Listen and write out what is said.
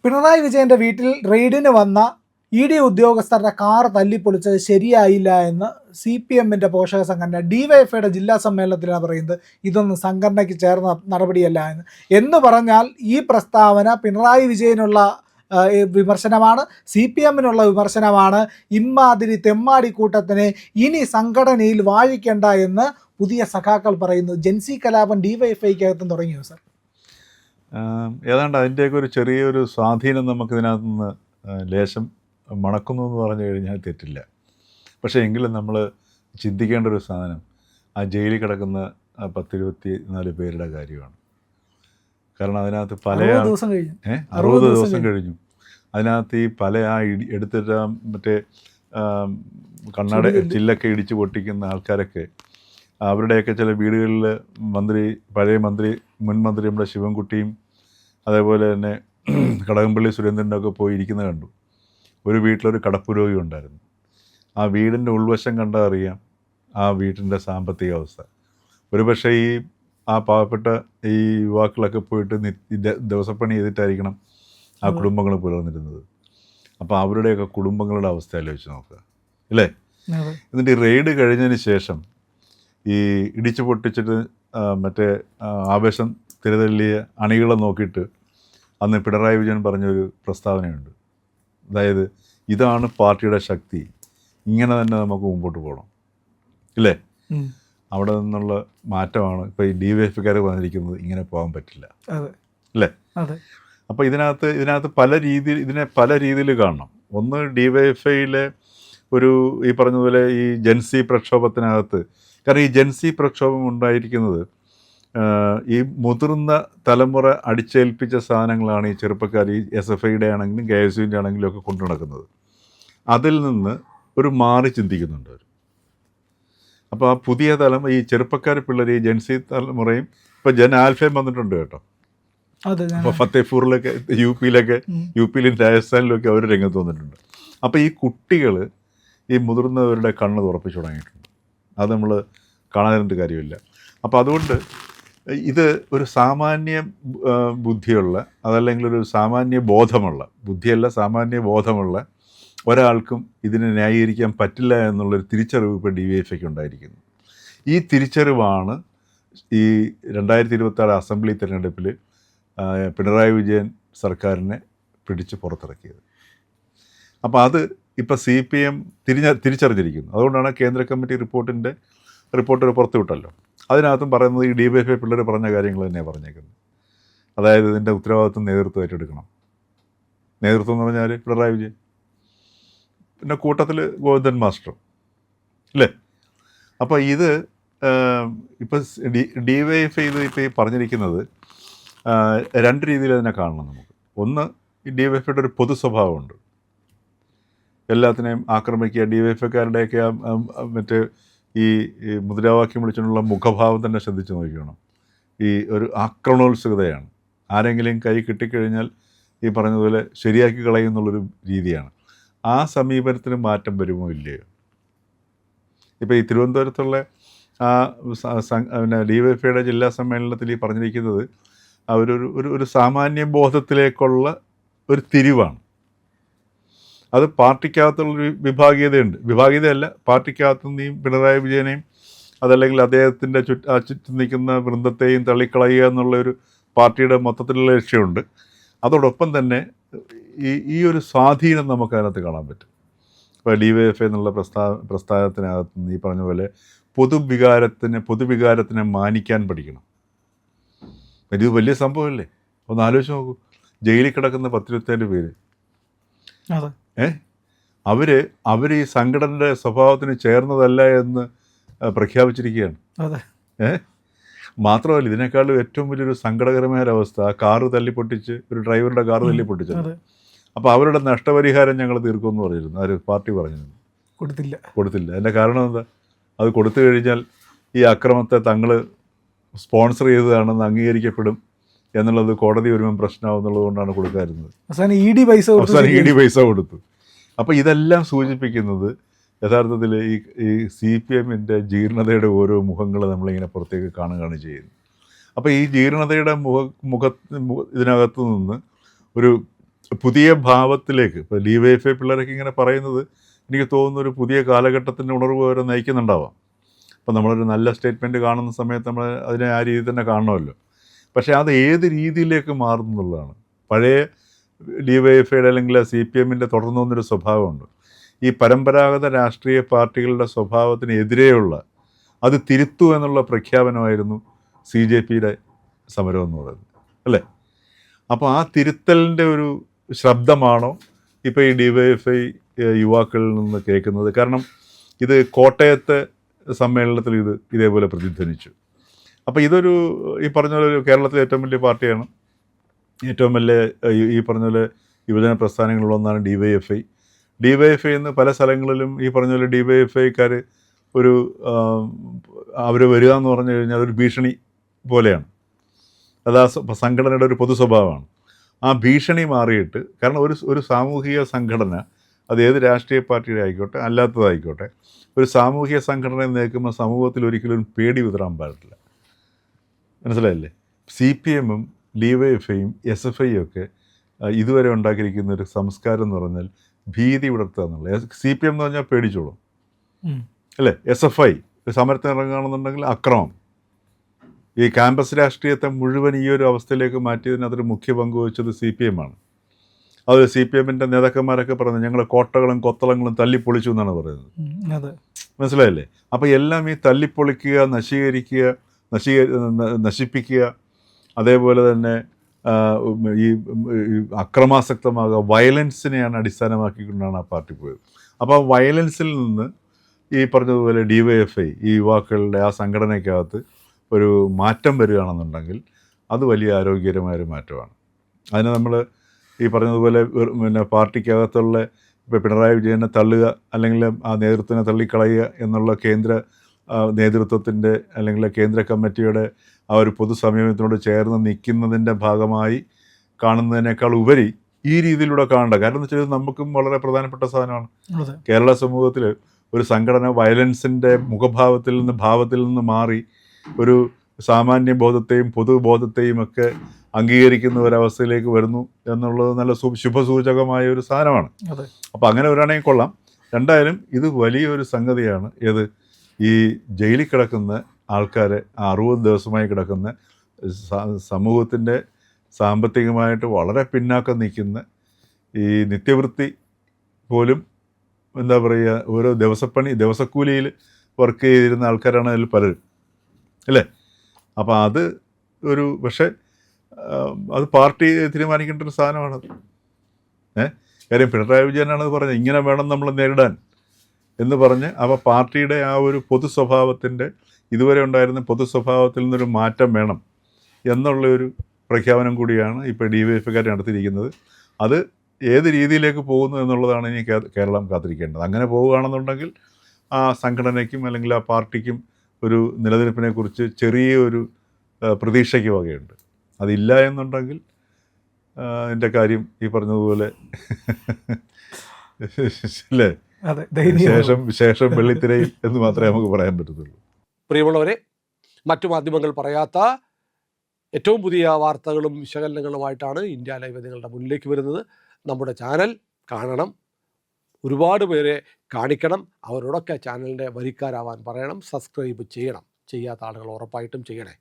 പിണറായി വിജയന്റെ വീട്ടിൽ റെയ്ഡിന് വന്ന ഇ ഡി ഉദ്യോഗസ്ഥരുടെ കാർ തല്ലിപ്പൊളിച്ചത് ശരിയായില്ല എന്ന് CPM-ന്റെ പോഷക സംഘടന DYFIയുടെ ജില്ലാ സമ്മേളനത്തിലാണ് പറയുന്നത്. ഇതൊന്നും സംഘടനയ്ക്ക് ചേർന്ന നടപടിയല്ല എന്ന് പറഞ്ഞാൽ ഈ പ്രസ്താവന പിണറായി വിജയനുള്ള വിമർശനമാണ്, CPM-നുള്ള വിമർശനമാണ്. ഇമ്മാതിരി തെമ്മാടിക്കൂട്ടത്തിനെ ഇനി സംഘടനയിൽ വാഴിക്കേണ്ട എന്ന് പുതിയ സഖാക്കൾ പറയുന്നു. ജൻസി കലാപം DYFIക്കകത്തും തുടങ്ങിയോ സർ? ഏതാണ്ട് അതിൻ്റെയൊക്കെ ഒരു ചെറിയൊരു സ്വാധീനം നമുക്കിതിനകത്ത് നിന്ന് ലേശം മണക്കുന്നു എന്ന് പറഞ്ഞു കഴിഞ്ഞാൽ തെറ്റില്ല. പക്ഷേ എങ്കിലും നമ്മൾ ചിന്തിക്കേണ്ട ഒരു സാധനം ആ ജയിലിൽ കിടക്കുന്ന 10-24 പേരുടെ കാര്യമാണ്. കാരണം അതിനകത്ത് പല 60 ദിവസം കഴിഞ്ഞു. അതിനകത്ത് ഈ പല എടുത്തിട്ട് മറ്റേ കണ്ണാട ചില്ലൊക്കെ ഇടിച്ച് പൊട്ടിക്കുന്ന ആൾക്കാരൊക്കെ അവരുടെയൊക്കെ ചില വീടുകളിൽ പഴയ മുൻ മന്ത്രി നമ്മുടെ ശിവൻകുട്ടിയും അതേപോലെ തന്നെ കടകംപള്ളി സുരേന്ദ്രൻ്റെ ഒക്കെ പോയി ഇരിക്കുന്നത് കണ്ടു. ഒരു വീട്ടിലൊരു കടപ്പുരോഗി ഉണ്ടായിരുന്നു. ആ വീടിൻ്റെ ഉൾവശം കണ്ടാൽ അറിയാം ആ വീട്ടിൻ്റെ സാമ്പത്തിക അവസ്ഥ. ഒരുപക്ഷെ ആ പാവപ്പെട്ട ഈ യുവാക്കളൊക്കെ പോയിട്ട് ദിവസപ്പണി ചെയ്തിട്ടായിരിക്കണം ആ കുടുംബങ്ങൾ പുലർന്നിരുന്നത്. അപ്പോൾ അവരുടെയൊക്കെ കുടുംബങ്ങളുടെ അവസ്ഥ ആലോചിച്ച് നോക്കുക അല്ലേ. എന്നിട്ട് ഈ റെയ്ഡ് കഴിഞ്ഞതിന് ശേഷം ഈ ഇടിച്ചു പൊട്ടിച്ചിട്ട് മറ്റേ ആവേശം തിരതള്ളിയ അണികളെ നോക്കിയിട്ട് അന്ന് പിണറായി വിജയൻ പറഞ്ഞൊരു പ്രസ്താവനയുണ്ട്. അതായത് ഇതാണ് പാർട്ടിയുടെ ശക്തി, ഇങ്ങനെ തന്നെ നമുക്ക് മുമ്പോട്ട് പോകണം ഇല്ലേ. അവിടെ നിന്നുള്ള മാറ്റമാണ് ഇപ്പോൾ ഈ DYFIക്കാർ പറഞ്ഞിരിക്കുന്നത്. ഇങ്ങനെ പോകാൻ പറ്റില്ല അല്ലേ. അപ്പോൾ ഇതിനകത്ത് പല രീതിയിൽ കാണണം. ഒന്ന് DYFIയിലെ ഈ പറഞ്ഞതുപോലെ ഈ ജൻസി പ്രക്ഷോഭത്തിനകത്ത്, കാരണം ഈ ജൻസി പ്രക്ഷോഭം ഉണ്ടായിരിക്കുന്നത് ഈ മുതിർന്ന തലമുറ അടിച്ചേൽപ്പിച്ച സാധനങ്ങളാണ് ഈ ചെറുപ്പക്കാർ ഈ SFIയുടെ ആണെങ്കിലും KSUവിൻ്റെ ആണെങ്കിലും ഒക്കെ കൊണ്ടു നടക്കുന്നത്. അതിൽ നിന്ന് ഒരു മാറി ചിന്തിക്കുന്നുണ്ട് അവർ. അപ്പോൾ ആ പുതിയ ഈ ചെറുപ്പക്കാർ പിള്ളേർ ഈ ജൻസി തലമുറയും ഇപ്പോൾ ജൻ ആൽഫയും വന്നിട്ടുണ്ട് കേട്ടോ. അപ്പോൾ ഫത്തേപൂറിലൊക്കെ യുപിയിലും രാജസ്ഥാനിലൊക്കെ അവർ രംഗത്ത് വന്നിട്ടുണ്ട്. അപ്പോൾ ഈ കുട്ടികൾ ഈ മുതിർന്നവരുടെ കണ്ണ് തുറപ്പിച്ചു തുടങ്ങിയിട്ടുണ്ട്. അത് നമ്മൾ കാണാതിരുന്നിട്ട് കാര്യമില്ല. അപ്പോൾ അതുകൊണ്ട് ഇത് ഒരു സാമാന്യ ബുദ്ധിയുള്ള, അതല്ലെങ്കിൽ ഒരു സാമാന്യ ബോധമുള്ള, ബുദ്ധിയല്ല സാമാന്യ ബോധമുള്ള ഒരാൾക്കും ഇതിനെ ന്യായീകരിക്കാൻ പറ്റില്ല എന്നുള്ളൊരു തിരിച്ചറിവ് ഇപ്പോൾ DYFIക്ക് ഉണ്ടായിരിക്കുന്നു. ഈ തിരിച്ചറിവാണ് ഈ 2026 അസംബ്ലി തിരഞ്ഞെടുപ്പിൽ പിണറായി വിജയൻ സർക്കാരിനെ പിടിച്ച് പുറത്തിറക്കിയത്. അപ്പോൾ അത് ഇപ്പോൾ CPM തിരിച്ചറിഞ്ഞിരിക്കുന്നു. അതുകൊണ്ടാണ് കേന്ദ്ര കമ്മിറ്റി റിപ്പോർട്ട് പുറത്തു വിട്ടല്ലോ. അതിനകത്തും പറയുന്നത് ഈ DYFI പിള്ളേർ പറഞ്ഞ കാര്യങ്ങൾ തന്നെയാണ് പറഞ്ഞേക്കുന്നത്. അതായത് ഇതിൻ്റെ ഉത്തരവാദിത്വം നേതൃത്വം ഏറ്റെടുക്കണം. നേതൃത്വം എന്ന് പറഞ്ഞാൽ പിണറായി വിജയൻ, പിന്നെ കൂട്ടത്തിൽ ഗോവിന്ദൻ മാസ്റ്റർ അല്ലേ. അപ്പോൾ ഇത് ഇപ്പോൾ DYFI ഇപ്പോൾ ഈ പറഞ്ഞിരിക്കുന്നത് രണ്ട് രീതിയിൽ അതിനെ കാണണം നമുക്ക്. ഒന്ന്, ഈ DYFIയുടെ ഒരു പൊതു സ്വഭാവമുണ്ട്. എല്ലാത്തിനെയും ആക്രമിക്കുക. DYFIക്കാരുടെയൊക്കെ മറ്റേ ഈ മുദ്രാവാക്യം വിളിച്ചുകൊണ്ടുള്ള മുഖഭാവം തന്നെ ശ്രദ്ധിച്ച് നോക്കണം. ഈ ഒരു ആക്രമണോത്സുകതയാണ്. ആരെങ്കിലും കൈ കിട്ടിക്കഴിഞ്ഞാൽ ഈ പറഞ്ഞതുപോലെ ശരിയാക്കി കളയുന്നുള്ളൊരു രീതിയാണ്. ആ സമീപനത്തിന് മാറ്റം വരുമോ ഇല്ലയോ? ഇപ്പോൾ ഈ തിരുവനന്തപുരത്തുള്ള പിന്നെ DYFIയുടെ ജില്ലാ സമ്മേളനത്തിൽ ഈ പറഞ്ഞിരിക്കുന്നത് ഒരു സാമാന്യ ബോധത്തിലേക്കുള്ള ഒരു തിരിവാണ്. അത് പാർട്ടിക്കകത്തുള്ളൊരു വിഭാഗീയതയല്ല, പാർട്ടിക്കകത്തുനിന്നും പിണറായി വിജയനെയും അതല്ലെങ്കിൽ അദ്ദേഹത്തിൻ്റെ ചുറ്റും നിൽക്കുന്ന വൃന്ദത്തെയും തള്ളിക്കളയുക എന്നുള്ളൊരു പാർട്ടിയുടെ മൊത്തത്തിലുള്ള ലക്ഷ്യമുണ്ട്. അതോടൊപ്പം തന്നെ ഈ ഒരു സ്വാധീനം നമുക്ക് അതിനകത്ത് കാണാൻ പറ്റും. ഇപ്പോൾ DYFI എന്നുള്ള പ്രസ്ഥാനത്തിനകത്ത് നിന്ന് ഈ പറഞ്ഞ പോലെ പൊതുവികാരത്തിനെ മാനിക്കാൻ പഠിക്കണം. ഇത് വലിയ സംഭവമല്ലേ. ഒന്ന് ആലോചിച്ച് നോക്കൂ. ജയിലിൽ കിടക്കുന്ന 10-27 പേര് അവർ ഈ സംഘടനയുടെ സ്വഭാവത്തിന് ചേർന്നതല്ല എന്ന് പ്രഖ്യാപിച്ചിരിക്കുകയാണ്. മാത്രമല്ല, ഇതിനേക്കാളും ഏറ്റവും വലിയൊരു സങ്കടകരമായ ഒരവസ്ഥ, കാറ് തല്ലിപ്പൊട്ടിച്ച്, ഒരു ഡ്രൈവറുടെ കാറ് തല്ലിപ്പൊട്ടിച്ചത്. അപ്പോൾ അവരുടെ നഷ്ടപരിഹാരം ഞങ്ങൾ തീർക്കുമെന്ന് പറഞ്ഞിരുന്നു. അവർ പാർട്ടി പറഞ്ഞിരുന്നു. കൊടുത്തില്ല. അതിൻ്റെ കാരണം എന്താ? അത് കൊടുത്തു കഴിഞ്ഞാൽ ഈ അക്രമത്തെ തങ്ങൾ സ്പോൺസർ ചെയ്തതാണെന്ന് അംഗീകരിക്കപ്പെടും എന്നുള്ളത് കോടതി വരുമ്പം പ്രശ്നമാവുന്നുള്ളത് കൊണ്ടാണ് കൊടുക്കാറുള്ളത്. അവസാനം ED പൈസ കൊടുത്തു. അപ്പോൾ ഇതെല്ലാം സൂചിപ്പിക്കുന്നത് യഥാർത്ഥത്തിൽ ഈ CPM-ൻ്റെ ജീർണതയുടെ ഓരോ മുഖങ്ങൾ നമ്മളിങ്ങനെ പുറത്തേക്ക് കാണുകയാണ് ചെയ്യുന്നത്. അപ്പോൾ ഈ ജീർണതയുടെ ഇതിനകത്തു നിന്ന് ഒരു പുതിയ ഭാവത്തിലേക്ക് ഇപ്പോൾ DYFI പിള്ളേരൊക്കെ ഇങ്ങനെ പറയുന്നത് എനിക്ക് തോന്നുന്നു ഒരു പുതിയ കാലഘട്ടത്തിൻ്റെ ഉണർവ് വരെ നയിക്കുന്നുണ്ടാവാം. അപ്പോൾ നമ്മളൊരു നല്ല സ്റ്റേറ്റ്മെൻറ്റ് കാണുന്ന സമയത്ത് നമ്മൾ അതിനെ ആ രീതിയിൽ തന്നെ കാണണമല്ലോ. പക്ഷേ അത് ഏത് രീതിയിലേക്ക് മാറുന്നു എന്നുള്ളതാണ്. പഴയ DYFIയുടെ അല്ലെങ്കിൽ CPMൻ്റെ തുടർന്നു വന്നൊരു സ്വഭാവമുണ്ട്. ഈ പരമ്പരാഗത രാഷ്ട്രീയ പാർട്ടികളുടെ സ്വഭാവത്തിന് എതിരെയുള്ള അത് തിരുത്തു എന്നുള്ള പ്രഖ്യാപനമായിരുന്നു CJPയുടെ സമരം എന്ന് പറയുന്നത്, അല്ലേ? അപ്പോൾ ആ തിരുത്തലിൻ്റെ ഒരു ശബ്ദമാണോ ഇപ്പോൾ ഈ DYFI യുവാക്കളിൽ നിന്ന് കേൾക്കുന്നത്? കാരണം ഇത് കോട്ടയത്തെ സമ്മേളനത്തിൽ ഇതേപോലെ പ്രതിധ്വനിച്ചു. അപ്പോൾ ഇതൊരു ഈ പറഞ്ഞ പോലെ ഒരു കേരളത്തിലെ ഏറ്റവും വലിയ പാർട്ടിയാണ്, ഏറ്റവും വലിയ ഈ പറഞ്ഞ പോലെ യുവജന പ്രസ്ഥാനങ്ങളിലൊന്നാണ് DYFI. DYFI എന്ന് പല സ്ഥലങ്ങളിലും ഈ പറഞ്ഞ പോലെ DYFIക്കാർ ഒരു അവർ വരിക എന്ന് പറഞ്ഞു കഴിഞ്ഞാൽ ഒരു ഭീഷണി പോലെയാണ്. അത് ആ സംഘടനയുടെ ഒരു പൊതു സ്വഭാവമാണ്. ആ ഭീഷണി മാറിയിട്ട്, കാരണം ഒരു സാമൂഹിക സംഘടന അത് ഏത് രാഷ്ട്രീയ പാർട്ടിയുടെ ആയിക്കോട്ടെ അല്ലാത്തതായിക്കോട്ടെ, ഒരു സാമൂഹിക സംഘടനയെ നയിക്കുമ്പോൾ സമൂഹത്തിൽ ഒരിക്കലും പേടി വിതറാൻ പാടില്ല. മനസ്സിലായില്ലേ? CPMഉം DYFIയും SFIയും ഒക്കെ ഇതുവരെ ഉണ്ടാക്കിയിരിക്കുന്ന ഒരു സംസ്കാരം എന്ന് പറഞ്ഞാൽ ഭീതി വിടർത്തുക എന്നുള്ളത്. CPM എന്ന് പറഞ്ഞാൽ പേടിച്ചോളും, അല്ലേ? SFI സമരത്തിന് ഇറങ്ങുകയാണെന്നുണ്ടെങ്കിൽ അക്രമം. ഈ ക്യാമ്പസ് രാഷ്ട്രീയത്തെ മുഴുവൻ ഈ ഒരു അവസ്ഥയിലേക്ക് മാറ്റിയതിനകത്തൊരു മുഖ്യ പങ്ക് വഹിച്ചത് CPM ആണ്. അത് CPMൻ്റെ നേതാക്കന്മാരൊക്കെ പറയുന്നത് ഞങ്ങൾ കോട്ടകളും കൊത്തളങ്ങളും തല്ലിപ്പൊളിച്ചു എന്നാണ് പറയുന്നത്. മനസ്സിലായില്ലേ? അപ്പോൾ എല്ലാം ഈ തല്ലിപ്പൊളിക്കുക, നശിപ്പിക്കുക, അതേപോലെ തന്നെ ഈ അക്രമാസക്തമാകുക, വയലൻസിനെയാണ് അടിസ്ഥാനമാക്കിക്കൊണ്ടാണ് ആ പാർട്ടി പോയത്. അപ്പോൾ ആ വയലൻസിൽ നിന്ന് ഈ പറഞ്ഞതുപോലെ DYFI ഈ യുവാക്കളുടെ ആ സംഘടനയ്ക്കകത്ത് ഒരു മാറ്റം വരികയാണെന്നുണ്ടെങ്കിൽ അത് വലിയ ആരോഗ്യകരമായൊരു മാറ്റമാണ്. അതിന് നമ്മൾ ഈ പറഞ്ഞതുപോലെ പിന്നെ പാർട്ടിക്കകത്തുള്ള ഇപ്പോൾ പിണറായി വിജയനെ തള്ളുക അല്ലെങ്കിൽ ആ നേതൃത്വത്തിനെ തള്ളിക്കളയുക എന്നുള്ള കേന്ദ്ര നേതൃത്വത്തിൻ്റെ അല്ലെങ്കിൽ കേന്ദ്ര കമ്മിറ്റിയുടെ ആ ഒരു പൊതു സമീപനത്തിനോട് ചേർന്ന് നിൽക്കുന്നതിൻ്റെ ഭാഗമായി കാണുന്നതിനേക്കാൾ ഉപരി ഈ രീതിയിലൂടെ കാണേണ്ട. കാരണം എന്ന് വെച്ചാൽ നമുക്കും വളരെ പ്രധാനപ്പെട്ട സാധനമാണ്. കേരള സമൂഹത്തിൽ ഒരു സംഘടന വയലൻസിൻ്റെ ഭാവത്തിൽ നിന്ന് മാറി ഒരു സാമാന്യ ബോധത്തെയും പൊതുബോധത്തെയും ഒക്കെ അംഗീകരിക്കുന്ന ഒരവസ്ഥയിലേക്ക് വരുന്നു എന്നുള്ളത് നല്ല ശുഭസൂചകമായ ഒരു സാധനമാണ്. അപ്പോൾ അങ്ങനെ വരികയാണെങ്കിൽ കൊള്ളാം. രണ്ടായാലും ഇത് വലിയൊരു സംഗതിയാണ്. ഏത് ഈ ജയിലിൽ കിടക്കുന്ന ആൾക്കാരെ 60 ദിവസമായി കിടക്കുന്ന സമൂഹത്തിൻ്റെ സാമ്പത്തികമായിട്ട് വളരെ പിന്നാക്കം നിൽക്കുന്ന ഈ നിത്യവൃത്തി പോലും എന്താ പറയുക, ഓരോ ദിവസക്കൂലിയിൽ വർക്ക് ചെയ്തിരുന്ന ആൾക്കാരാണ് അതിൽ പലരും, അല്ലേ? അപ്പോൾ അത് ഒരു പക്ഷേ അത് പാർട്ടി തീരുമാനിക്കേണ്ട ഒരു സാധനമാണത്. കാര്യം പിണറായി വിജയനാണ് പറഞ്ഞത് ഇങ്ങനെ വേണം നമ്മൾ നേരിടാൻ എന്ന് പറഞ്ഞ്. അപ്പോൾ പാർട്ടിയുടെ ആ ഒരു പൊതു സ്വഭാവത്തിൻ്റെ ഇതുവരെ ഉണ്ടായിരുന്ന പൊതു സ്വഭാവത്തിൽ നിന്നൊരു മാറ്റം വേണം എന്നുള്ളൊരു പ്രഖ്യാപനം കൂടിയാണ് ഇപ്പോൾ DYFIക്കാർ നടത്തിയിരിക്കുന്നത്. അത് ഏത് രീതിയിലേക്ക് പോകുന്നു എന്നുള്ളതാണ് ഇനി കേരളം കാത്തിരിക്കേണ്ടത്. അങ്ങനെ പോവുകയാണെന്നുണ്ടെങ്കിൽ ആ സംഘടനയ്ക്കും അല്ലെങ്കിൽ ആ പാർട്ടിക്കും ഒരു നിലനിൽപ്പിനെക്കുറിച്ച് ചെറിയൊരു പ്രതീക്ഷയ്ക്ക് വകയുണ്ട്. അതില്ല എന്നുണ്ടെങ്കിൽ എൻ്റെ കാര്യം ഈ പറഞ്ഞതുപോലെ അല്ലേ, ശേഷം വെള്ളിത്തിരയിൽ എന്ന് മാത്രമേ നമുക്ക് പറയാൻ പറ്റത്തുള്ളൂ. പ്രിയമുള്ളവരെ, മറ്റു മാധ്യമങ്ങൾ പറയാത്ത ഏറ്റവും പുതിയ വാർത്തകളും വിശകലനങ്ങളുമായിട്ടാണ് ഇന്ത്യ ലൈവ് നിങ്ങളുടെ മുന്നിലേക്ക് വരുന്നത്. നമ്മുടെ ചാനൽ കാണണം, ഒരുപാട് പേരെ കാണിക്കണം, അവരോടൊക്കെ ചാനലിൻ്റെ വരിക്കാരാവാൻ പറയണം, സബ്സ്ക്രൈബ് ചെയ്യണം. ചെയ്യാത്ത ആളുകൾ ഉറപ്പായിട്ടും ചെയ്യണേ.